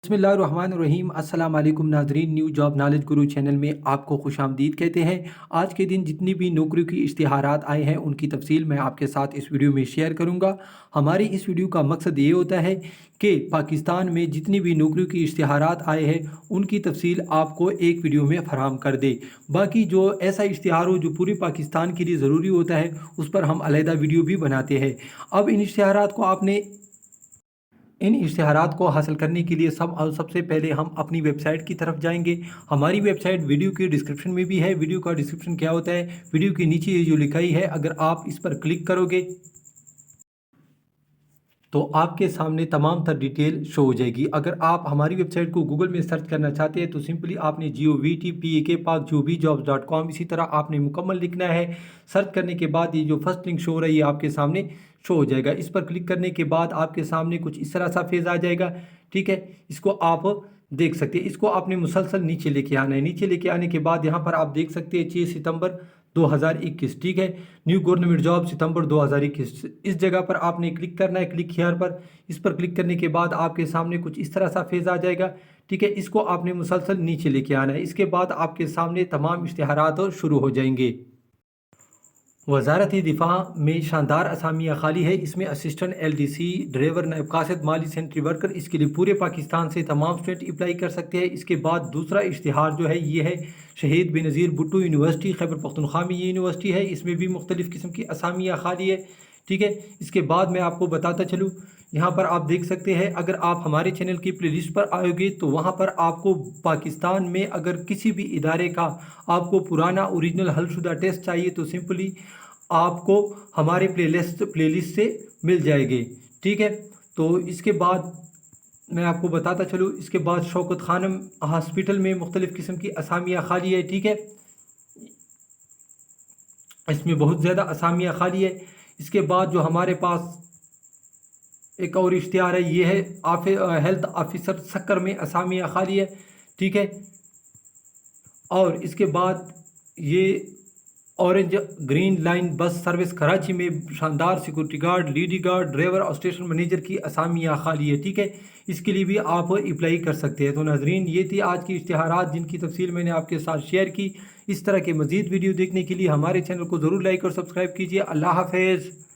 बिस्मिल्लाहिर्रहमानिर्रहीम। अस्सलाम वालेकुम नाज़रीन, न्यू जॉब नॉलेज गुरु चैनल में आपको खुशामदीद कहते हैं। आज के दिन जितनी भी नौकरियों की इश्तिहारात आए हैं उनकी तफसील मैं आपके साथ इस वीडियो में शेयर करूंगा। हमारी इस वीडियो का मकसद ये होता है कि पाकिस्तान में जितनी भी नौकरियों की इश्तिहारात आए हैं उनकी तफसील आपको एक वीडियो में फराहम कर दे। बाकी जो ऐसा इश्तिहार हो जो पूरे पाकिस्तान के लिए ज़रूरी होता है उस पर हम अलहदा वीडियो भी बनाते हैं। अब इन इश्तिहारात को हासिल करने के लिए सबसे पहले हम अपनी वेबसाइट की तरफ जाएंगे। हमारी वेबसाइट वीडियो के डिस्क्रिप्शन में भी है। वीडियो का डिस्क्रिप्शन क्या होता है, वीडियो के नीचे ये जो लिखाई है, अगर आप इस पर क्लिक करोगे तो आपके सामने तमाम तर डिटेल शो हो जाएगी। अगर आप हमारी वेबसाइट को गूगल में सर्च करना चाहते हैं तो सिंपली आपने govtpak.jobs.com इसी तरह आपने मुकम्मल लिखना है। सर्च करने के बाद ये जो फर्स्ट लिंक शो हो रही है आपके सामने शो हो जाएगा। इस पर क्लिक करने के बाद आपके सामने कुछ इस तरह सा फेज़ आ जाएगा। ठीक है, इसको आप देख सकते हैं। इसको आपने मुसलसल नीचे लेके आना है। नीचे लेके आने के बाद यहाँ पर आप देख सकते हैं 6 सितंबर 2021। ठीक है, न्यू गवर्नमेंट जॉब सितंबर 2021, इस जगह पर आपने क्लिक करना है। क्लिक हियर पर, इस पर क्लिक करने के बाद आपके सामने कुछ इस तरह सा फेज़ आ जाएगा। ठीक है, इसको आपने मुसलसल नीचे लेके आना है। इसके बाद आपके सामने तमाम इश्तिहारात शुरू हो जाएंगे। वजारत दिफा में शानदार असामियाँ खाली है। इसमें असिस्टेंट LDC, ड्राइवर, नायब कासिद, माली सेंट्री वर्कर, इसके लिए पूरे पाकिस्तान से तमाम स्टूडेंट अप्लाई कर सकते हैं। इसके बाद दूसरा इश्तिहार जो है ये है शहीद बेनज़ीर भुट्टो यूनिवर्सिटी, खैबर पख्तूनख्वा में ये यूनिवर्सिटी है। इसमें भी मुख्तलिफ़ किस्म की असामियाँ खाली है। ठीक है, इसके बाद मैं आपको बताता चलूँ, यहाँ पर आप देख सकते हैं। अगर आप हमारे चैनल की प्लेलिस्ट पर आओगे तो वहाँ पर आपको पाकिस्तान में अगर किसी भी इदारे का आपको पुराना ओरिजिनल हलशुदा टेस्ट चाहिए तो सिंपली आपको हमारे प्लेलिस्ट से मिल जाएगी। ठीक है, तो इसके बाद मैं आपको बताता चलूँ, इसके बाद शौकत खानम हॉस्पिटल में मुख्तलिफ़ किस्म की असामियाँ खाली है। ठीक है, इसमें बहुत ज़्यादा असामियाँ खाली है। इसके बाद जो हमारे पास एक और इश्तिहार है ये है हेल्थ ऑफिसर सक्कर में असामियाँ खाली है। ठीक है, और इसके बाद ये orange green line bus service Karachi में शानदार सिक्योरिटी गार्ड, लीडी गार्ड, ड्राइवर और स्टेशन मैनेजर की असामियाँ खाली है। ठीक है, इसके लिए भी आप अप्लाई कर सकते हैं। तो नाजरीन, ये थी आज की इश्तिहारात जिनकी तफसील मैंने आपके साथ शेयर की। इस तरह के मज़ीद वीडियो देखने के लिए हमारे चैनल को ज़रूर लाइक और सब्सक्राइब कीजिए। अल्लाह हाफ़िज़।